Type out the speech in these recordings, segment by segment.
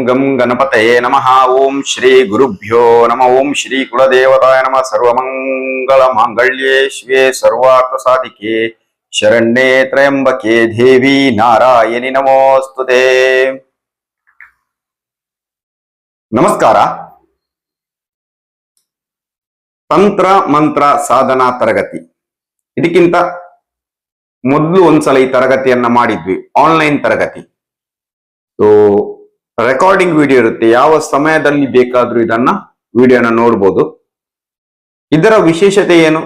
ಗಂ ಗಣಪತಯೇ ನಮಃ. ಓಂ ಶ್ರೀ ಗುರುಭ್ಯೋ ನಮಃ. ಓಂ ಶ್ರೀ ಕುಲದೇವತಾಯ ನಮಃ. ಸರ್ವಮಂಗಳ ಮಾಂಗಳ್ಯೇ ಶಿವೆ ಸರ್ವಾರ್ಥ ಸಾಧಿಕೆ ಶರಣ್ಯೇ ತ್ರಯಂಬಕೆ ದೇವಿ ನಾರಾಯಣಿ ನಮೋಸ್ತುತೆ. ನಮಸ್ಕಾರ. ತಂತ್ರ ಮಂತ್ರ ಸಾಧನಾ ತರಗತಿ, ಇದಕ್ಕಿಂತ ಮೊದಲು ಒಂದ್ಸಲ ಈ ತರಗತಿಯನ್ನ ಮಾಡಿದ್ವಿ, ಆನ್ಲೈನ್ ತರಗತಿ. ಸೊ ರೆಕಾರ್ಡಿಂಗ್ ವಿಡಿಯೋ ಇರುತ್ತೆ, ಯಾವ ಸಮಯದಲ್ಲಿ ಬೇಕಾದ್ರೂ ಇದನ್ನ ವಿಡಿಯೋನ ನೋಡ್ಬೋದು. ಇದರ ವಿಶೇಷತೆ ಏನು?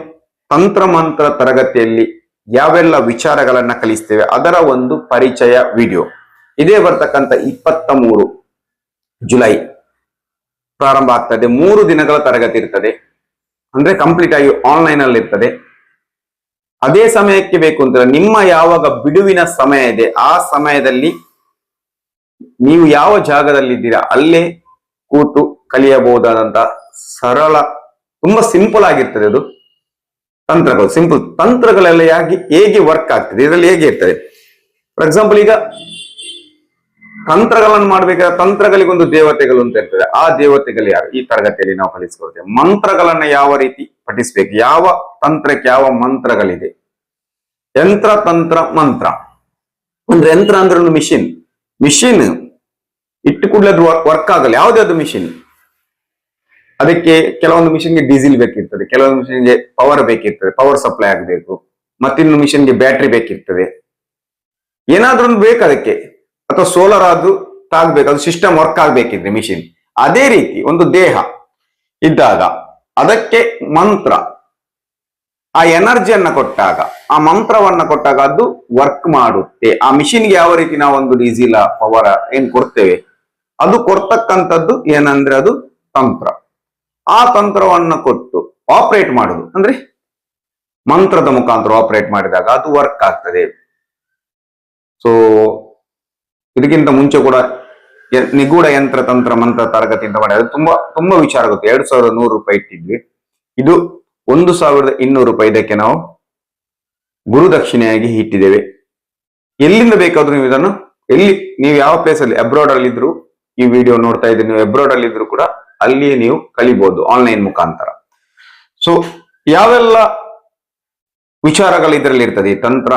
ತಂತ್ರ ಮಂತ್ರ ತರಗತಿಯಲ್ಲಿ ಯಾವೆಲ್ಲ ವಿಚಾರಗಳನ್ನ ಕಲಿಸ್ತೇವೆ ಅದರ ಒಂದು ಪರಿಚಯ ವಿಡಿಯೋ. ಇದೇ ಬರ್ತಕ್ಕಂಥ 23 ಜುಲೈ ಪ್ರಾರಂಭ ಆಗ್ತದೆ. 3 ದಿನಗಳ ತರಗತಿ ಇರ್ತದೆ, ಅಂದ್ರೆ ಕಂಪ್ಲೀಟ್ ಆಗಿ ಆನ್ಲೈನ್ ಅಲ್ಲಿ ಇರ್ತದೆ. ಅದೇ ಸಮಯಕ್ಕೆ ಬೇಕು ಅಂತ ನಿಮ್ಮ ಯಾವಾಗ ಬಿಡುವಿನ ಸಮಯ ಇದೆ ಆ ಸಮಯದಲ್ಲಿ ನೀವು ಯಾವ ಜಾಗದಲ್ಲಿ ಇದ್ದೀರಾ ಅಲ್ಲೇ ಕೂತು ಕಲಿಯಬಹುದಾದಂತ ಸರಳ, ತುಂಬಾ ಸಿಂಪಲ್ ಆಗಿರ್ತದೆ. ಅದು ತಂತ್ರಗಳು ಸಿಂಪಲ್. ತಂತ್ರಗಳೆಲ್ಲ ಹೇಗೆ ವರ್ಕ್ ಆಗ್ತದೆ, ಇದರಲ್ಲಿ ಹೇಗೆ ಇರ್ತದೆ. ಫಾರ್ ಎಕ್ಸಾಂಪಲ್, ಈಗ ತಂತ್ರಗಳನ್ನು ಮಾಡ್ಬೇಕಾದ್ರೆ ತಂತ್ರಗಳಿಗೊಂದು ದೇವತೆಗಳು ಅಂತ ಇರ್ತದೆ. ಆ ದೇವತೆಗಳು ಯಾರು ಈ ತರಗತಿಯಲ್ಲಿ ನಾವು ಕಲಿಸ್ಕೊಳ್ತೇವೆ. ಮಂತ್ರಗಳನ್ನ ಯಾವ ರೀತಿ ಪಠಿಸ್ಬೇಕು, ಯಾವ ತಂತ್ರಕ್ಕೆ ಯಾವ ಮಂತ್ರಗಳಿದೆ. ಯಂತ್ರ, ತಂತ್ರ, ಮಂತ್ರ. ಅಂದ್ರೆ ಯಂತ್ರ ಅಂದ್ರೆ ಒಂದು ಮಿಷಿನ್. ಮಿಷಿನ್ ಇಟ್ಟು ಕೂಡಲೇ ಅದು ವರ್ಕ್ ಆಗಲ್ಲ. ಯಾವುದಾದ್ರು ಮಿಷಿನ್, ಅದಕ್ಕೆ ಕೆಲವೊಂದು ಮಿಷಿನ್ಗೆ ಡೀಸೆಲ್ ಬೇಕಿರ್ತದೆ, ಕೆಲವೊಂದು ಮಿಷಿನ್ಗೆ ಪವರ್ ಬೇಕಿರ್ತದೆ, ಪವರ್ ಸಪ್ಲೈ ಆಗಬೇಕು. ಮತ್ತಿನ್ನು ಮಿಷಿನ್ಗೆ ಬ್ಯಾಟ್ರಿ ಬೇಕಿರ್ತದೆ, ಏನಾದ್ರೂ ಒಂದು ಬೇಕು ಅದಕ್ಕೆ. ಅಥವಾ ಸೋಲಾರ್ ಆದ್ರೂ ತಾಗ್ಬೇಕು, ಅದು ಸಿಸ್ಟಮ್ ವರ್ಕ್ ಆಗ್ಬೇಕಿದ್ರೆ ಮಿಷಿನ್. ಅದೇ ರೀತಿ ಒಂದು ದೇಹ ಇದ್ದಾಗ ಅದಕ್ಕೆ ಮಂತ್ರ, ಆ ಎನರ್ಜಿಯನ್ನ ಕೊಟ್ಟಾಗ, ಆ ಮಂತ್ರವನ್ನ ಕೊಟ್ಟಾಗ ಅದು ವರ್ಕ್ ಮಾಡುತ್ತೆ. ಆ ಮಿಷಿನ್ಗೆ ಯಾವ ರೀತಿ ನಾವು ಒಂದು ಡೀಸೆಲ್ ಪವರ್ ಏನ್ ಕೊಡ್ತೇವೆ ಅದು ಕೊಡ್ತಕ್ಕಂಥದ್ದು ಏನಂದ್ರೆ ಅದು ತಂತ್ರ. ಆ ತಂತ್ರವನ್ನ ಕೊಟ್ಟು ಆಪರೇಟ್ ಮಾಡುದು, ಅಂದ್ರೆ ಮಂತ್ರದ ಮುಖಾಂತರ ಆಪರೇಟ್ ಮಾಡಿದಾಗ ಅದು ವರ್ಕ್ ಆಗ್ತದೆ. ಸೊ ಇದಕ್ಕಿಂತ ಮುಂಚೆ ಕೂಡ ನಿಗೂಢ ಯಂತ್ರ ತಂತ್ರ ಮಂತ್ರ ತರಗತಿ ಅಂತ ಮಾಡಿ, ಅದು ತುಂಬಾ ವಿಚಾರ ಆಗುತ್ತೆ. 2100 ರೂಪಾಯಿ ಇಟ್ಟಿದ್ವಿ. ಇದು 1200 ರೂಪಾಯಿ ಇದಕ್ಕೆ ನಾವು ಗುರುದಕ್ಷಿಣೆಯಾಗಿ ಇಟ್ಟಿದ್ದೇವೆ. ಎಲ್ಲಿಂದ ಬೇಕಾದ್ರೂ ನೀವು ಇದನ್ನು, ನೀವು ಯಾವ ಪ್ಲೇಸ್ ಅಲ್ಲಿ, ಅಬ್ರಾಡ್ ಅಲ್ಲಿ ಇದ್ರು ಈ ವಿಡಿಯೋ ನೋಡ್ತಾ ಇದ್ದೀರಿ, ನೀವು ಅಬ್ರಾಡ್ ಅಲ್ಲಿ ಇದ್ರು ಕೂಡ ಅಲ್ಲಿಯೇ ನೀವು ಕಲಿಬಹುದು ಆನ್ಲೈನ್ ಮುಖಾಂತರ. ಸೊ ಯಾವೆಲ್ಲ ವಿಚಾರಗಳು ಇದರಲ್ಲಿ ಇರ್ತದೆ ಈ ತಂತ್ರ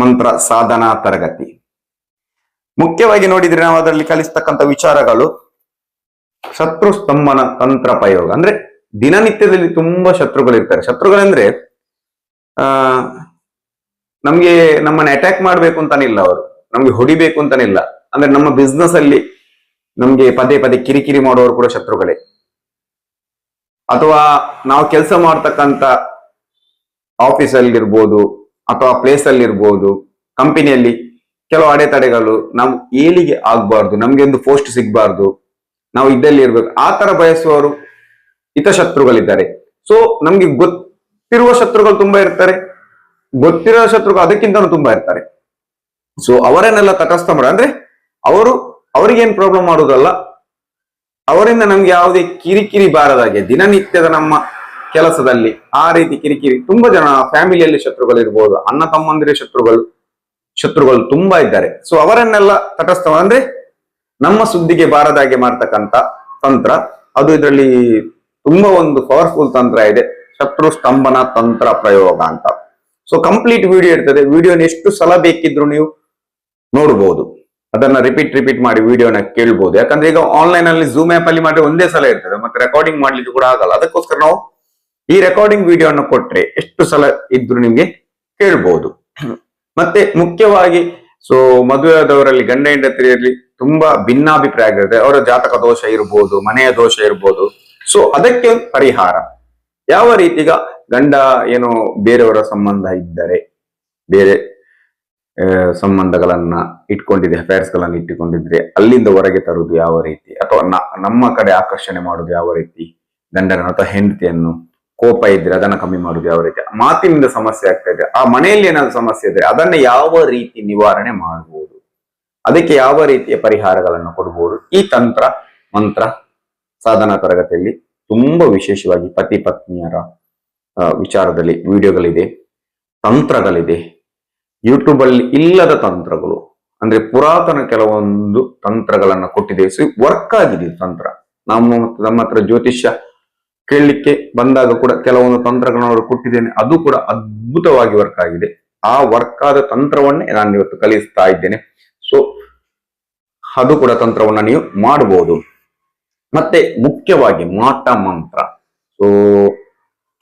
ಮಂತ್ರ ಸಾಧನಾ ತರಗತಿ. ಮುಖ್ಯವಾಗಿ ನೋಡಿದ್ರೆ ನಾವು ಅದರಲ್ಲಿ ಕಲಿಸ್ತಕ್ಕಂಥ ವಿಚಾರಗಳು ಶತ್ರು ಸ್ತಂಭನ ತಂತ್ರ ಪ್ರಯೋಗ. ಅಂದ್ರೆ ದಿನನಿತ್ಯದಲ್ಲಿ ತುಂಬಾ ಶತ್ರುಗಳು ಇರ್ತಾರೆ. ಶತ್ರುಗಳಂದ್ರೆ ನಮ್ಗೆ ನಮ್ಮನ್ನ ಅಟ್ಯಾಕ್ ಮಾಡ್ಬೇಕು ಅಂತಾನಿಲ್ಲ, ಅವರು ನಮ್ಗೆ ಹೊಡಿಬೇಕು ಅಂತಾನಿಲ್ಲ. ಅಂದ್ರೆ ನಮ್ಮ ಬಿಸ್ನೆಸ್ ಅಲ್ಲಿ ನಮ್ಗೆ ಪದೇ ಪದೇ ಕಿರಿಕಿರಿ ಮಾಡುವವರು ಕೂಡ ಶತ್ರುಗಳೇ. ಅಥವಾ ನಾವು ಕೆಲಸ ಮಾಡ್ತಕ್ಕಂಥ ಆಫೀಸಲ್ಲಿ ಇರ್ಬೋದು, ಅಥವಾ ಪ್ಲೇಸ್ ಅಲ್ಲಿ ಇರ್ಬೋದು, ಕಂಪನಿಯಲ್ಲಿ ಕೆಲವು ಅಡೆತಡೆಗಳು, ನಾವು ಏಳಿಗೆ ಆಗ್ಬಾರ್ದು, ನಮ್ಗೆ ಒಂದು ಪೋಸ್ಟ್ ಸಿಗ್ಬಾರ್ದು, ನಾವು ಇದ್ದಲ್ಲಿ ಇರ್ಬೇಕು, ಆ ತರ ಬಯಸುವವರು ಹಿತಶತ್ರುಗಳಿದ್ದಾರೆ. ಸೊ ನಮ್ಗೆ ಗೊತ್ತಿರುವ ಶತ್ರುಗಳು ತುಂಬಾ ಇರ್ತಾರೆ, ಗೊತ್ತಿರೋ ಶತ್ರುಗಳು ಅದಕ್ಕಿಂತನೂ ತುಂಬಾ ಇರ್ತಾರೆ. ಸೊ ಅವರನ್ನೆಲ್ಲ ತಟಸ್ಥ ಮಾಡ, ಅಂದ್ರೆ ಅವರಿಗೇನ್ ಪ್ರಾಬ್ಲಮ್ ಮಾಡುವುದಲ್ಲ, ಅವರಿಂದ ನಮ್ಗೆ ಯಾವುದೇ ಕಿರಿಕಿರಿ ಬಾರದಾಗೆ ದಿನನಿತ್ಯದ ನಮ್ಮ ಕೆಲಸದಲ್ಲಿ ಆ ರೀತಿ ಕಿರಿಕಿರಿ. ತುಂಬಾ ಜನ ಫ್ಯಾಮಿಲಿಯಲ್ಲಿ ಶತ್ರುಗಳು ಇರ್ಬೋದು, ಅಣ್ಣ ತಮ್ಮಂದಿರ ಶತ್ರುಗಳು ತುಂಬಾ ಇದ್ದಾರೆ. ಸೊ ಅವರನ್ನೆಲ್ಲ ತಟಸ್ಥ, ಅಂದ್ರೆ ನಮ್ಮ ಸುದ್ದಿಗೆ ಬಾರದಾಗೆ ಮಾಡ್ತಕ್ಕಂಥ ತಂತ್ರ ಅದು. ಇದರಲ್ಲಿ ತುಂಬಾ ಒಂದು ಪವರ್ಫುಲ್ ತಂತ್ರ ಇದೆ, ಶತ್ರು ಸ್ತಂಭನ ತಂತ್ರ ಪ್ರಯೋಗ ಅಂತ. ಸೊ ಕಂಪ್ಲೀಟ್ ವಿಡಿಯೋ ಇರ್ತದೆ. ವಿಡಿಯೋನ ಎಷ್ಟು ಸಲ ಬೇಕಿದ್ರು ನೀವು ನೋಡ್ಬೋದು, ಅದನ್ನ ರಿಪೀಟ್ ಮಾಡಿ ವಿಡಿಯೋನ ಕೇಳ್ಬೋದು. ಯಾಕಂದ್ರೆ ಈಗ ಆನ್ಲೈನ್ ಅಲ್ಲಿ ಝೂಮ್ ಆಪ್ ಅಲ್ಲಿ ಮಾಡಿದ್ರೆ ಒಂದೇ ಸಲ ಇರ್ತದೆ, ಮತ್ತೆ ರೆಕಾರ್ಡಿಂಗ್ ಮಾಡ್ಲಿಕ್ಕೆ ಕೂಡ ಆಗಲ್ಲ. ಅದಕ್ಕೋಸ್ಕರ ನಾವು ಈ ರೆಕಾರ್ಡಿಂಗ್ ವಿಡಿಯೋನ ಕೊಟ್ರೆ ಎಷ್ಟು ಸಲ ಇದ್ರು ನಿಮ್ಗೆ ಕೇಳ್ಬೋದು. ಮತ್ತೆ ಮುಖ್ಯವಾಗಿ ಸೊ ಮದುವೆಯಾದವರಲ್ಲಿ ಗಂಡ ಹೆಂಡತಿಯರಲ್ಲಿ ತುಂಬಾ ಭಿನ್ನಾಭಿಪ್ರಾಯ ಆಗಿರುತ್ತೆ. ಅವರ ಜಾತಕ ದೋಷ ಇರ್ಬೋದು, ಮನೆಯ ದೋಷ ಇರ್ಬೋದು. ಸೊ ಅದಕ್ಕೆ ಪರಿಹಾರ ಯಾವ ರೀತಿ, ಈಗ ಗಂಡ ಏನೋ ಬೇರೆಯವರ ಸಂಬಂಧ ಇದ್ದರೆ, ಬೇರೆ ಸಂಬಂಧಗಳನ್ನ ಇಟ್ಕೊಂಡಿದ್ರೆ, ಅಫೇರ್ಸ್ ಗಳನ್ನ ಇಟ್ಟುಕೊಂಡಿದ್ರೆ ಅಲ್ಲಿಂದ ಹೊರಗೆ ತರುವುದು ಯಾವ ರೀತಿ, ಅಥವಾ ನಮ್ಮ ಕಡೆ ಆಕರ್ಷಣೆ ಮಾಡುದು ಯಾವ ರೀತಿ, ಗಂಡನ ಅಥವಾ ಹೆಂಡತಿಯನ್ನು, ಕೋಪ ಇದ್ರೆ ಅದನ್ನ ಕಮ್ಮಿ ಮಾಡುದು ಯಾವ ರೀತಿ, ಮಾತಿನಿಂದ ಸಮಸ್ಯೆ ಆಗ್ತಾ ಇದೆ, ಆ ಮನೆಯಲ್ಲಿ ಏನಾದ್ರು ಸಮಸ್ಯೆ ಇದ್ರೆ ಅದನ್ನ ಯಾವ ರೀತಿ ನಿವಾರಣೆ ಮಾಡಬಹುದು, ಅದಕ್ಕೆ ಯಾವ ರೀತಿಯ ಪರಿಹಾರಗಳನ್ನು ಕೊಡಬಹುದು. ಈ ತಂತ್ರ ಮಂತ್ರ ಸಾಧನಾ ತರಗತಿಯಲ್ಲಿ ತುಂಬಾ ವಿಶೇಷವಾಗಿ ಪತಿ ಪತ್ನಿಯರ ವಿಚಾರದಲ್ಲಿ ವಿಡಿಯೋಗಳಿದೆ, ತಂತ್ರಗಳಿದೆ. ಯೂಟ್ಯೂಬ್ ಅಲ್ಲಿ ಇಲ್ಲದ ತಂತ್ರಗಳು, ಅಂದ್ರೆ ಪುರಾತನ ಕೆಲವೊಂದು ತಂತ್ರಗಳನ್ನ ಕೊಟ್ಟಿದ್ದೇವೆ. ವರ್ಕ್ ಆಗಿದೆ ತಂತ್ರ. ನಮ್ಮ ಹತ್ರ ಜ್ಯೋತಿಷ್ಯ ಕೇಳಲಿಕ್ಕೆ ಬಂದಾಗ ಕೂಡ ಕೆಲವೊಂದು ತಂತ್ರಗಳನ್ನ ಅವರು ಕೊಟ್ಟಿದ್ದೇನೆ, ಅದು ಕೂಡ ಅದ್ಭುತವಾಗಿ ವರ್ಕ್ ಆಗಿದೆ. ಆ ವರ್ಕ್ ಆದ ತಂತ್ರವನ್ನೇ ನಾನು ಇವತ್ತು ಕಲಿಸ್ತಾ ಇದ್ದೇನೆ. ಸೊ ಅದು ಕೂಡ ತಂತ್ರವನ್ನ ನೀವು ಮಾಡಬಹುದು. ಮತ್ತೆ ಮುಖ್ಯವಾಗಿ ಮಾಟ ಮಂತ್ರ. ಸೊ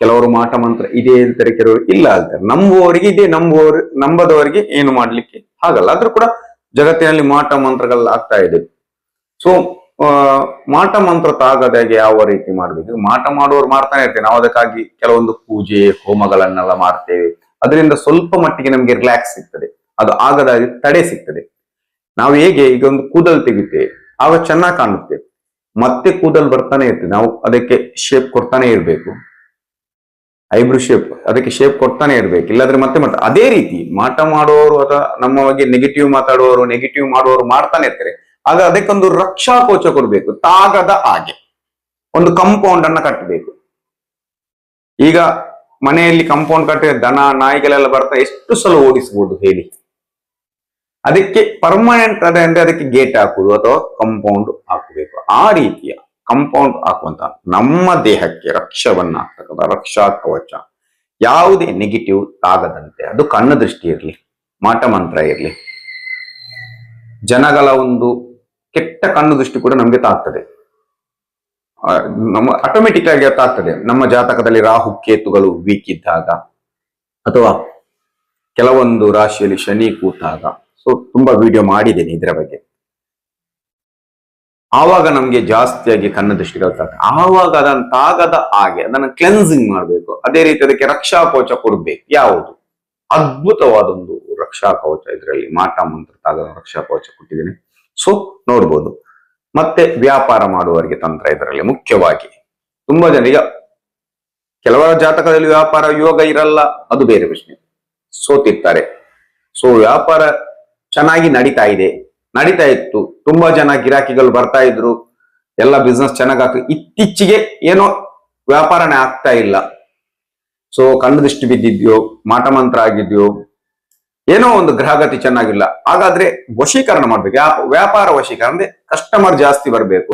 ಕೆಲವರು ಮಾಟ ಮಂತ್ರ ಇದೆ ಅಂತಾರೆ, ಕೆಲವರು ಇಲ್ಲ ಅಂತಾರೆ. ನಂಬುವವರಿಗೆ ಇದೆ, ನಂಬದವರಿಗೆ ಏನು ಮಾಡ್ಲಿಕ್ಕೆ ಆಗಲ್ಲ. ಆದ್ರೂ ಕೂಡ ಜಗತ್ತಿನಲ್ಲಿ ಮಾಟ ಮಂತ್ರಗಳು ಆಗ್ತಾ ಇದೆ. ಸೊ ಮಾಟ ಮಂತ್ರ ತಾಗದಾಗೆ ಯಾವ ರೀತಿ ಮಾಡ್ಬೇಕು? ಮಾಟ ಮಾಡುವವರು ಮಾಡ್ತಾನೆ ಇರ್ತೇವೆ ನಾವು, ಅದಕ್ಕಾಗಿ ಕೆಲವೊಂದು ಪೂಜೆ ಹೋಮಗಳನ್ನೆಲ್ಲ ಮಾಡ್ತೇವೆ. ಅದರಿಂದ ಸ್ವಲ್ಪ ಮಟ್ಟಿಗೆ ನಮ್ಗೆ ರಿಲ್ಯಾಕ್ಸ್ ಸಿಗ್ತದೆ, ಅದು ಆಗದಾಗಿ ತಡೆ ಸಿಗ್ತದೆ. ನಾವು ಹೇಗೆ ಈಗ ಒಂದು ಕೂದಲು ತೆಗಿತೇವೆ, ಆಗ ಚೆನ್ನಾಗಿ ಕಾಣುತ್ತೆ, ಮತ್ತೆ ಕೂದಲು ಬರ್ತಾನೆ ಇರ್ತದೆ. ನಾವು ಅದಕ್ಕೆ ಶೇಪ್ ಕೊಡ್ತಾನೆ ಇರ್ಬೇಕು, ಐಬ್ರೋ ಶೇಪ್, ಅದಕ್ಕೆ ಶೇಪ್ ಕೊಡ್ತಾನೆ ಇರ್ಬೇಕು, ಇಲ್ಲಾಂದ್ರೆ ಮತ್ತೆ ಅದೇ ರೀತಿ ಮಾಟ ಮಾಡುವವರು ಅಥವಾ ನಮ್ಮ ಬಗ್ಗೆ ನೆಗೆಟಿವ್ ಮಾತಾಡುವವರು, ನೆಗೆಟಿವ್ ಮಾಡುವವರು ಮಾಡ್ತಾನೆ ಇರ್ತಾರೆ. ಆಗ ಅದಕ್ಕೊಂದು ರಕ್ಷಾ ಕವಚ ಕೊಡ್ಬೇಕು. ತಾಗದ ಹಾಗೆ ಒಂದು ಕಾಂಪೌಂಡ್ ಅನ್ನ ಕಟ್ಟಬೇಕು. ಈಗ ಮನೆಯಲ್ಲಿ ಕಾಂಪೌಂಡ್ ಕಟ್ಟಿದ್ರೆ ದನ ನಾಯಿಗಳೆಲ್ಲ ಬರ್ತಾ ಎಷ್ಟು ಸಲ ಓಡಿಸಬಹುದು ಹೇಳಿ? ಅದಕ್ಕೆ ಪರ್ಮನೆಂಟ್ ಅದೇ ಅಂದ್ರೆ ಅದಕ್ಕೆ ಗೇಟ್ ಹಾಕುದು ಅಥವಾ ಕಾಂಪೌಂಡ್ ಹಾಕಬೇಕು. ಆ ರೀತಿಯ ಕಾಂಪೌಂಡ್ ಹಾಕುವಂತ ನಮ್ಮ ದೇಹಕ್ಕೆ ರಕ್ಷವನ್ನ ಆಗ್ತಕ್ಕಂಥ ರಕ್ಷಾ ಕವಚ, ಯಾವುದೇ ನೆಗೆಟಿವ್ ತಾಗದಂತೆ. ಅದು ಕಣ್ಣು ದೃಷ್ಟಿ ಇರಲಿ, ಮಾಟ ಮಂತ್ರ ಇರಲಿ, ಜನಗಳ ಒಂದು ಕೆಟ್ಟ ಕಣ್ಣು ದೃಷ್ಟಿ ಕೂಡ ನಮ್ಗೆ ತಾಗ್ತದೆ. ನಮ್ಮ ಆಟೋಮೆಟಿಕ್ ಆಗಿ ತಾಗ್ತದೆ. ನಮ್ಮ ಜಾತಕದಲ್ಲಿ ರಾಹು ಕೇತುಗಳು ವೀಕ್ ಇದ್ದಾಗ ಅಥವಾ ಕೆಲವೊಂದು ರಾಶಿಯಲ್ಲಿ ಶನಿ ಕೂತಾಗ, ಸೊ ತುಂಬಾ ವಿಡಿಯೋ ಮಾಡಿದ್ದೇನೆ ಇದರ ಬಗ್ಗೆ. ಆವಾಗ ನಮ್ಗೆ ಜಾಸ್ತಿಯಾಗಿ ಕಣ್ಣು ದೃಷ್ಟಿಗಳು ತಾಗ್ತದೆ. ಆವಾಗ ಅದನ್ನ ತಾಗದ ಹಾಗೆ ಅದನ್ನ ಕ್ಲೆನ್ಸಿಂಗ್ ಮಾಡ್ಬೇಕು. ಅದೇ ರೀತಿ ಅದಕ್ಕೆ ರಕ್ಷಾ ಕವಚ ಕೊಡ್ಬೇಕು. ಯಾವುದು ಅದ್ಭುತವಾದೊಂದು ರಕ್ಷಾ ಕವಚ ಇದರಲ್ಲಿ ಮಾಟ ಮಂತ್ರ ತಾಗದ ರಕ್ಷಾ ಕವಚ ಕೊಟ್ಟಿದ್ದೇನೆ. ಸೊ ನೋಡ್ಬೋದು. ಮತ್ತೆ ವ್ಯಾಪಾರ ಮಾಡುವವರಿಗೆ ತಂತ್ರ ಇದರಲ್ಲಿ ಮುಖ್ಯವಾಗಿ. ತುಂಬಾ ಜನ ಈಗ ಕೆಲವರ ಜಾತಕದಲ್ಲಿ ವ್ಯಾಪಾರ ಯೋಗ ಇರಲ್ಲ, ಅದು ಬೇರೆ ಪ್ರಶ್ನೆ, ಸೋತಿರ್ತಾರೆ. ಸೊ ವ್ಯಾಪಾರ ಚೆನ್ನಾಗಿ ನಡೀತಾ ಇತ್ತು, ತುಂಬಾ ಜನ ಗಿರಾಕಿಗಳು ಬರ್ತಾ ಇದ್ರು, ಎಲ್ಲ ಬಿಸ್ನೆಸ್ ಚೆನ್ನಾಗಾಗ್ತದೆ. ಇತ್ತೀಚೆಗೆ ಏನೋ ವ್ಯಾಪಾರನೇ ಆಗ್ತಾ ಇಲ್ಲ. ಸೊ ಕಣ್ಣು ದೃಷ್ಟಿ ಬಿದ್ದಿದ್ಯೋ, ಮಾಟ ಮಂತ್ರ ಆಗಿದ್ಯೋ, ಏನೋ ಒಂದು ಗ್ರಹಗತಿ ಚೆನ್ನಾಗಿಲ್ಲ. ಹಾಗಾದ್ರೆ ವಶೀಕರಣ ಮಾಡ್ಬೇಕು. ವ್ಯಾಪಾರ ವಶೀಕರಣ ಅಂದ್ರೆ ಕಸ್ಟಮರ್ ಜಾಸ್ತಿ ಬರಬೇಕು,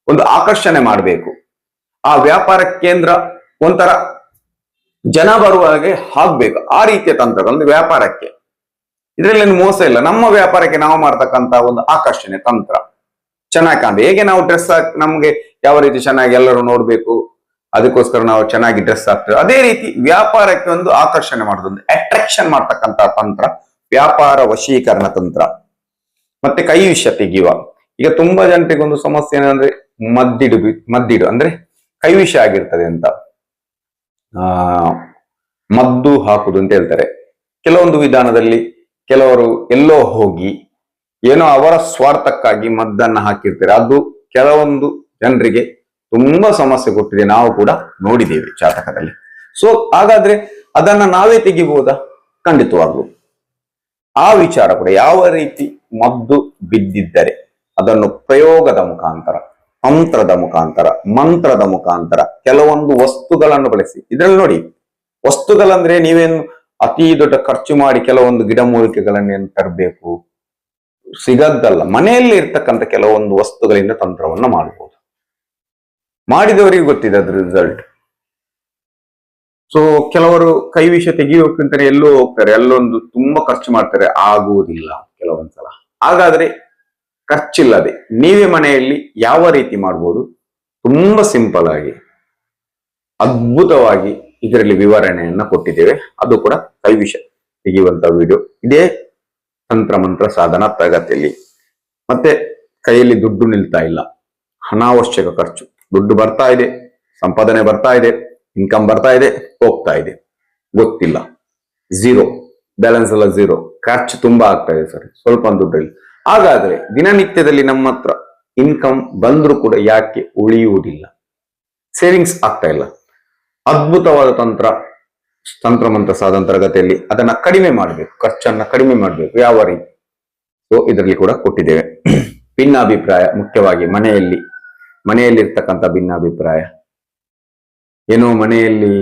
ಒಂದು ಆಕರ್ಷಣೆ ಮಾಡಬೇಕು. ಆ ವ್ಯಾಪಾರ ಕೇಂದ್ರ ಒಂಥರ ಜನ ಬರುವ ಹಾಗೆ ಆಗ್ಬೇಕು. ಆ ರೀತಿಯ ತಂತ್ರಗಳು ವ್ಯಾಪಾರಕ್ಕೆ. ಇದರಲ್ಲಿ ಮೋಸ ಇಲ್ಲ. ನಮ್ಮ ವ್ಯಾಪಾರಕ್ಕೆ ನಾವು ಮಾಡ್ತಕ್ಕಂತ ಒಂದು ಆಕರ್ಷಣೆ ತಂತ್ರ ಚೆನ್ನಾಗಿ ಕಾಣಬೇಕು. ಹೇಗೆ ನಾವು ಡ್ರೆಸ್ ನಮ್ಗೆ ಯಾವ ರೀತಿ ಚೆನ್ನಾಗಿ ಎಲ್ಲರೂ ನೋಡ್ಬೇಕು, ಅದಕ್ಕೋಸ್ಕರ ನಾವು ಚೆನ್ನಾಗಿ ಡ್ರೆಸ್ ಹಾಕ್ತೇವೆ, ಅದೇ ರೀತಿ ವ್ಯಾಪಾರಕ್ಕೆ ಒಂದು ಆಕರ್ಷಣೆ ಮಾಡೋದು, ಒಂದು ಅಟ್ರಾಕ್ಷನ್ ಮಾಡ್ತಕ್ಕಂತ ತಂತ್ರ ವ್ಯಾಪಾರ ವಶೀಕರಣ ತಂತ್ರ. ಮತ್ತೆ ಕೈ ವಿಷ ತೆಗೆಯುವ. ಈಗ ತುಂಬಾ ಜನರಿಗೆ ಒಂದು ಸಮಸ್ಯೆ ಏನಂದ್ರೆ ಮದ್ದಿಡು ಅಂದ್ರೆ ಕೈ ವಿಷ ಆಗಿರ್ತದೆ ಅಂತ ಮದ್ದು ಹಾಕುದು ಅಂತ ಹೇಳ್ತಾರೆ. ಕೆಲವೊಂದು ವಿಧಾನದಲ್ಲಿ ಕೆಲವರು ಎಲ್ಲೋ ಹೋಗಿ ಏನೋ ಅವರ ಸ್ವಾರ್ಥಕ್ಕಾಗಿ ಮದ್ದನ್ನ ಹಾಕಿರ್ತಾರೆ. ಅದು ಕೆಲವೊಂದು ಜನರಿಗೆ ತುಂಬಾ ಸಮಸ್ಯೆ ಕೊಟ್ಟಿದೆ, ನಾವು ಕೂಡ ನೋಡಿದ್ದೇವೆ ಜಾತಕದಲ್ಲಿ. ಸೊ ಹಾಗಾದ್ರೆ ಅದನ್ನ ನಾವೇ ತೆಗಿಬಹುದಾ? ಖಂಡಿತವಾಗ್ಲು. ಆ ವಿಚಾರ ಕೂಡ ಯಾವ ರೀತಿ ಮದ್ದು ಬಿದ್ದಿದ್ದರೆ ಅದನ್ನು ಪ್ರಯೋಗದ ಮುಖಾಂತರ, ತಂತ್ರದ ಮುಖಾಂತರ, ಮಂತ್ರದ ಮುಖಾಂತರ, ಕೆಲವೊಂದು ವಸ್ತುಗಳನ್ನು ಬಳಸಿ. ಇದ್ರಲ್ಲಿ ನೋಡಿ, ವಸ್ತುಗಳಂದ್ರೆ ನೀವೇನು ಅತಿ ದೊಡ್ಡ ಖರ್ಚು ಮಾಡಿ ಕೆಲವೊಂದು ಗಿಡಮೂಲಿಕೆಗಳನ್ನೇನು ತರಬೇಕು, ಸಿಗದ್ದಲ್ಲ. ಮನೆಯಲ್ಲಿ ಇರ್ತಕ್ಕಂಥ ಕೆಲವೊಂದು ವಸ್ತುಗಳಿಂದ ತಂತ್ರವನ್ನ ಮಾಡಬಹುದು. ಮಾಡಿದವರಿಗೆ ಗೊತ್ತಿದೆ ಅದ್ರ ರಿಸಲ್ಟ್. ಸೊ ಕೆಲವರು ಕೈ ವಿಷ ತೆಗಿಯೋಕ್ಕಿಂತ ಎಲ್ಲೋ ಹೋಗ್ತಾರೆ, ಅಲ್ಲೊಂದು ತುಂಬಾ ಖರ್ಚು ಮಾಡ್ತಾರೆ, ಆಗುವುದಿಲ್ಲ ಕೆಲವೊಂದ್ಸಲ. ಹಾಗಾದ್ರೆ ಖರ್ಚಿಲ್ಲದೆ ನೀವೇ ಮನೆಯಲ್ಲಿ ಯಾವ ರೀತಿ ಮಾಡ್ಬೋದು? ತುಂಬಾ ಸಿಂಪಲ್ ಆಗಿ ಅದ್ಭುತವಾಗಿ ಇದರಲ್ಲಿ ವಿವರಣೆಯನ್ನ ಕೊಟ್ಟಿದ್ದೇವೆ. ಅದು ಕೂಡ ಕೈ ವಿಷ ತೆಗೆಯುವಂತ ವಿಡಿಯೋ ಇದೇ ತಂತ್ರ ಮಂತ್ರ ಸಾಧನ ತರಗತಿಯಲ್ಲಿ. ಮತ್ತೆ ಕೈಯಲ್ಲಿ ದುಡ್ಡು ನಿಲ್ತಾ ಇಲ್ಲ, ಅನಾವಶ್ಯಕ ಖರ್ಚು, ದುಡ್ಡು ಬರ್ತಾ ಇದೆ, ಸಂಪಾದನೆ ಬರ್ತಾ ಇದೆ, ಇನ್ಕಮ್ ಬರ್ತಾ ಇದೆ, ಹೋಗ್ತಾ ಇದೆ, ಗೊತ್ತಿಲ್ಲ, ಝೀರೋ ಬ್ಯಾಲೆನ್ಸ್ ಎಲ್ಲ ಝೀರೋ, ಖರ್ಚು ತುಂಬಾ ಆಗ್ತಾ ಇದೆ ಸರ್ ಸ್ವಲ್ಪ ದುಡ್ಡಲ್ಲಿ. ಹಾಗಾದ್ರೆ ದಿನನಿತ್ಯದಲ್ಲಿ ನಮ್ಮ ಹತ್ರ ಇನ್ಕಮ್ ಬಂದ್ರೂ ಕೂಡ ಯಾಕೆ ಉಳಿಯುವುದಿಲ್ಲ? ಸೇವಿಂಗ್ಸ್ ಆಗ್ತಾ ಇಲ್ಲ. ಅದ್ಭುತವಾದ ತಂತ್ರ ಮಂತ್ರ ಸಾಧನ ತರಗತಿಯಲ್ಲಿ ಅದನ್ನ ಕಡಿಮೆ ಮಾಡಬೇಕು, ಖರ್ಚನ್ನ ಕಡಿಮೆ ಮಾಡಬೇಕು. ಯಾವ ರೀತಿ? ಸೊ ಇದರಲ್ಲಿ ಕೂಡ ಕೊಟ್ಟಿದ್ದೇವೆ. ಭಿನ್ನಾಭಿಪ್ರಾಯ, ಮುಖ್ಯವಾಗಿ ಮನೆಯಲ್ಲಿ ಭಿನ್ನಾಭಿಪ್ರಾಯ, ಏನೋ ಮನೆಯಲ್ಲಿ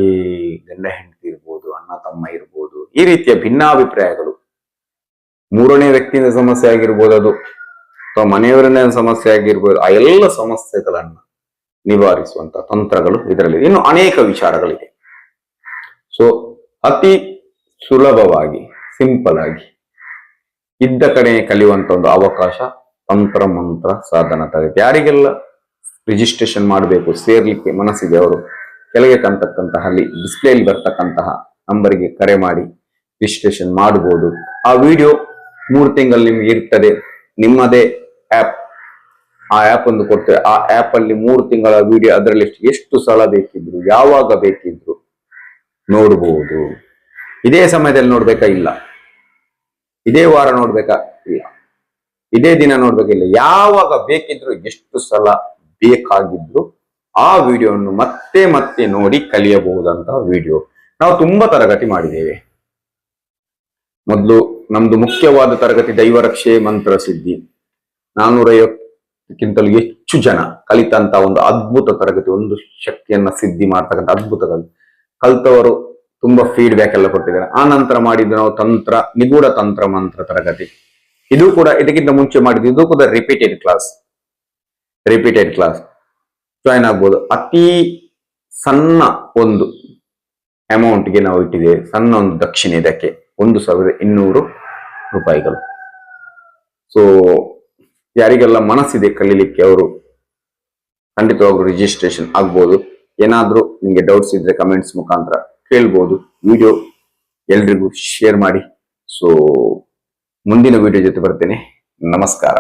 ಗಂಡ ಹೆಂಡತಿ ಇರ್ಬೋದು, ಅಣ್ಣ ತಮ್ಮ ಇರ್ಬೋದು, ಈ ರೀತಿಯ ಭಿನ್ನಾಭಿಪ್ರಾಯಗಳು ಮೂರನೇ ವ್ಯಕ್ತಿಯಿಂದ ಸಮಸ್ಯೆ ಆಗಿರ್ಬೋದು ಅದು, ಅಥವಾ ಮನೆಯವರನ್ನ ಸಮಸ್ಯೆ ಆಗಿರ್ಬೋದು, ಆ ಎಲ್ಲ ಸಮಸ್ಯೆಗಳನ್ನ ನಿವಾರಿಸುವಂತ ತಂತ್ರಗಳು ಇದರಲ್ಲಿ ಇನ್ನು ಅನೇಕ ವಿಚಾರಗಳಿದೆ. ಸೊ ಅತಿ ಸುಲಭವಾಗಿ ಸಿಂಪಲ್ ಆಗಿ ಇದ್ದ ಕಡೆ ಕಲಿಯುವಂತ ಒಂದು ಅವಕಾಶ ತಂತ್ರ ಮಂತ್ರ ಸಾಧನ ತರಗತಿ. ಯಾರಿಗೆಲ್ಲ ರಿಜಿಸ್ಟ್ರೇಷನ್ ಮಾಡಬೇಕು, ಸೇರ್ಲಿಕ್ಕೆ ಮನಸ್ಸಿದೆ ಅವರು ಕೆಳಗೆ ಕಾಣ್ತಕ್ಕಂತಹ ಅಲ್ಲಿ ಡಿಸ್ಪ್ಲೇಲಿ ಬರ್ತಕ್ಕಂತಹ ನಂಬರಿಗೆ ಕರೆ ಮಾಡಿ ರಿಜಿಸ್ಟ್ರೇಷನ್ ಮಾಡಬಹುದು. ಆ ವಿಡಿಯೋ 3 ತಿಂಗಳು ನಿಮ್ಗೆ ಇರ್ತದೆ. ನಿಮ್ಮದೇ ಆಪ್, ಆ ಆಪ್ ಒಂದು ಕೊಡ್ತೇವೆ. ಆ ಆಪ್ ಅಲ್ಲಿ 3 ತಿಂಗಳ ವಿಡಿಯೋ, ಅದರಲ್ಲಿ ಎಷ್ಟು ಸಲ ಬೇಕಿದ್ರು ಯಾವಾಗ ಬೇಕಿದ್ರು ನೋಡಬಹುದು. ಇದೇ ಸಮಯದಲ್ಲಿ ನೋಡ್ಬೇಕಾ? ಇಲ್ಲ. ಇದೇ ವಾರ ನೋಡ್ಬೇಕಾ? ಇಲ್ಲ. ಇದೇ ದಿನ ನೋಡ್ಬೇಕಿಲ್ಲ. ಯಾವಾಗ ಬೇಕಿದ್ರು ಎಷ್ಟು ಸಲ ಬೇಕಾಗಿದ್ರು ಆ ವಿಡಿಯೋವನ್ನು ಮತ್ತೆ ಮತ್ತೆ ನೋಡಿ ಕಲಿಯಬಹುದಂತಹ ವಿಡಿಯೋ ನಾವು ತುಂಬಾ ತರಗತಿ ಮಾಡಿದ್ದೇವೆ. ಮೊದಲು ನಮ್ದು ಮುಖ್ಯವಾದ ತರಗತಿ ದೈವರಕ್ಷೆ ಮಂತ್ರ ಸಿದ್ಧಿ, 450ಕ್ಕಿಂತಲೂ ಹೆಚ್ಚು ಜನ ಕಲಿತಂತ ಒಂದು ಅದ್ಭುತ ತರಗತಿ. ಒಂದು ಶಕ್ತಿಯನ್ನ ಸಿದ್ಧಿ ಮಾಡ್ತಕ್ಕಂಥ ಅದ್ಭುತ ಕಲಿತವರು ತುಂಬಾ ಫೀಡ್ಬ್ಯಾಕ್ ಎಲ್ಲ ಕೊಟ್ಟಿದ್ದಾರೆ. ಆ ನಂತರ ಮಾಡಿದ್ದು ನಾವು ತಂತ್ರ, ನಿಗೂಢ ತಂತ್ರ ಮಂತ್ರ ತರಗತಿ. ಇದು ಕೂಡ ಇದಕ್ಕಿಂತ ಮುಂಚೆ ಮಾಡಿದ್ದು. ಇದು ಕೂಡ ರಿಪೀಟೆಡ್ ಕ್ಲಾಸ್ ಜಾಯಿನ್ ಆಗ್ಬೋದು. ಅತಿ ಸಣ್ಣ ಒಂದು ಅಮೌಂಟ್ಗೆ ನಾವು ಇಟ್ಟಿದ್ದೇವೆ, ಸಣ್ಣ ಒಂದು ದಕ್ಷಿಣೆ. ಇದಕ್ಕೆ 1200 ರೂಪಾಯಿಗಳು. ಸೊ ಯಾರಿಗೆಲ್ಲ ಮನಸ್ಸಿದೆ ಕಲೀಲಿಕ್ಕೆ ಅವರು ಖಂಡಿತವಾಗ್ಲೂ ರಿಜಿಸ್ಟ್ರೇಷನ್ ಆಗ್ಬೋದು. ಏನಾದ್ರೂ ನಿಮ್ಗೆ ಡೌಟ್ಸ್ ಇದ್ರೆ ಕಮೆಂಟ್ಸ್ ಮುಖಾಂತರ ಕೇಳ್ಬೋದು. ವಿಡಿಯೋ ಎಲ್ರಿಗೂ ಶೇರ್ ಮಾಡಿ. ಸೊ ಮುಂದಿನ ವಿಡಿಯೋ ಜೊತೆ ಬರ್ತೇನೆ. ನಮಸ್ಕಾರ.